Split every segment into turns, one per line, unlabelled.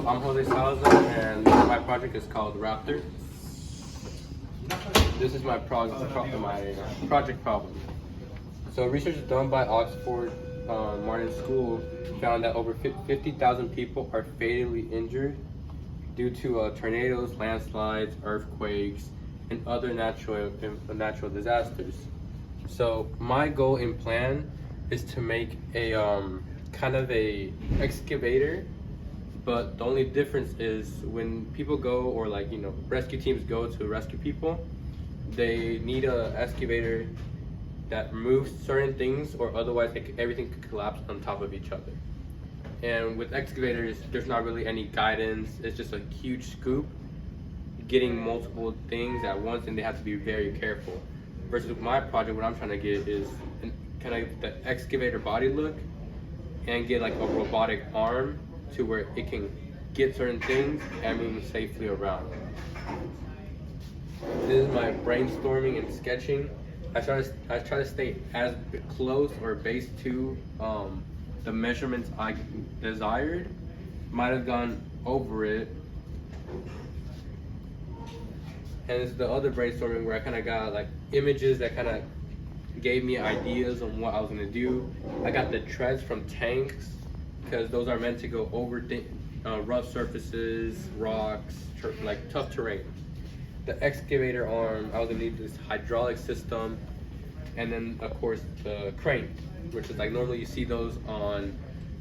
I'm Jose Salazar, and my project is called Raptor. This is my project problem. So research done by Oxford Martin School found that over 50,000 people are fatally injured due to tornadoes, landslides, earthquakes, and other natural disasters. So my goal and plan is to make a kind of a excavator, but the only difference is when people go, or like, you know, rescue teams go to rescue people, they need a excavator that moves certain things, or otherwise everything could collapse on top of each other. And with excavators, there's not really any guidance. It's just a huge scoop getting multiple things at once, and they have to be very careful. Versus with my project, what I'm trying to get is kind of the excavator body look, and get like a robotic arm to where it can get certain things and move safely around. This is my brainstorming and sketching. I try to stay as close or base to the measurements I desired. Might have gone over it. And it's the other brainstorming where I kind of got like images that kind of gave me ideas on what I was gonna do. I got the treads from tanks, because those are meant to go over rough surfaces, rocks, like tough terrain. The excavator arm, I was gonna need this hydraulic system, and then of course the crane, which is like normally you see those on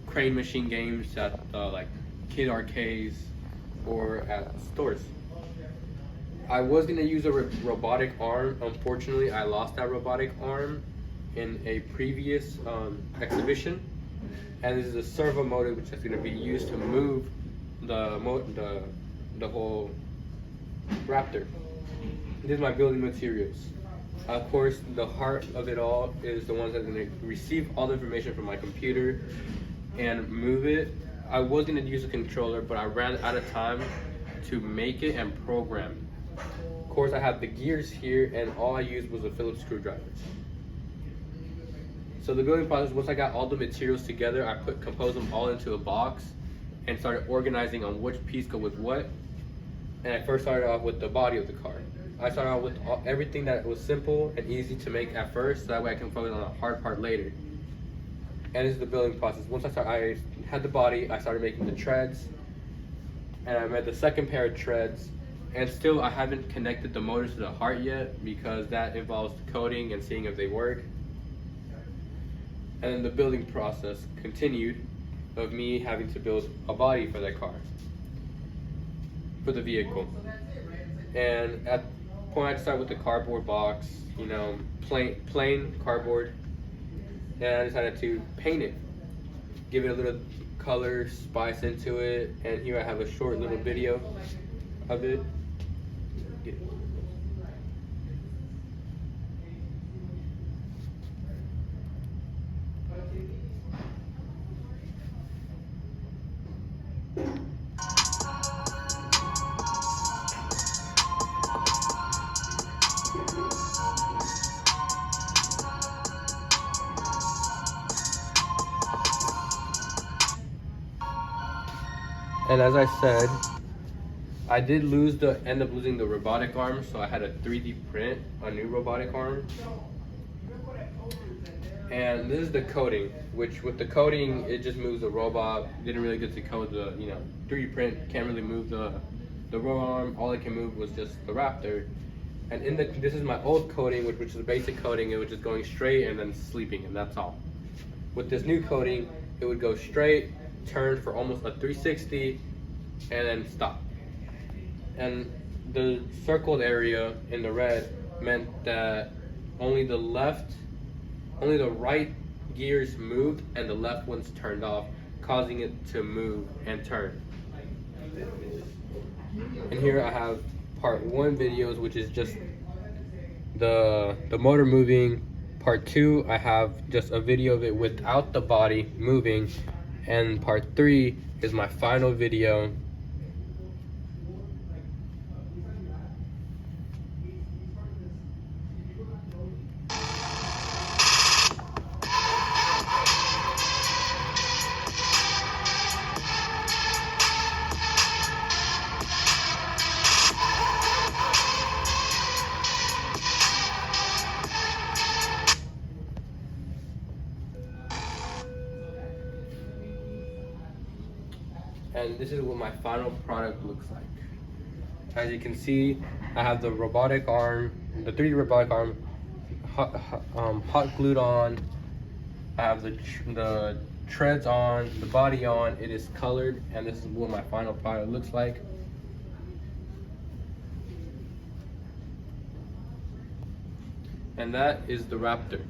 crane machine games at like kid arcades or at stores. I was gonna use a robotic arm. Unfortunately, I lost that robotic arm in a previous exhibition, and this is a servo motor which is gonna be used to move the whole Raptor. This is my building materials. Of course, the heart of it all is the ones that are gonna receive all the information from my computer and move it. I was gonna use a controller, but I ran out of time to make it and program it. Of course, I have the gears here, and all I used was a Phillips screwdriver. So the building process, once I got all the materials together, I composed them all into a box and started organizing on which piece go with what. And I first started off with the body of the car. I started off with everything that was simple and easy to make at first, so that way I can focus on the hard part later. And this is the building process. Once I had the body, I started making the treads, and I made the second pair of treads. And still, I haven't connected the motors to the heart yet, because that involves coding and seeing if they work. And then the building process continued of me having to build a body for that car, for the vehicle. And at the point, I started with the cardboard box, you know, plain cardboard, and I decided to paint it, give it a little color, spice into it. And here I have a short little video of it. And as I said, I did end up losing the robotic arm, so I had to 3D print a new robotic arm. And this is the coding, which with the coding, it just moves the robot. Didn't really get to code the, 3D print can't really move the robot arm. All it can move was just the Raptor. And this is my old coding, which is the basic coding. It was just going straight and then sleeping, and that's all. With this new coding, it would go straight, turn for almost a 360, and then stop. And the circled area in the red meant that only the right gears moved and the left ones turned off, causing it to move and turn. And here I have part 1 videos, which is just the motor moving. Part 2, I have just a video of it without the body moving. And part 3 is my final video. and this is what my final product looks like. As you can see, I have the robotic arm, the 3D robotic arm, hot glued on. I have the treads on, the body on. It is colored, and this is what my final product looks like. And that is the Raptor.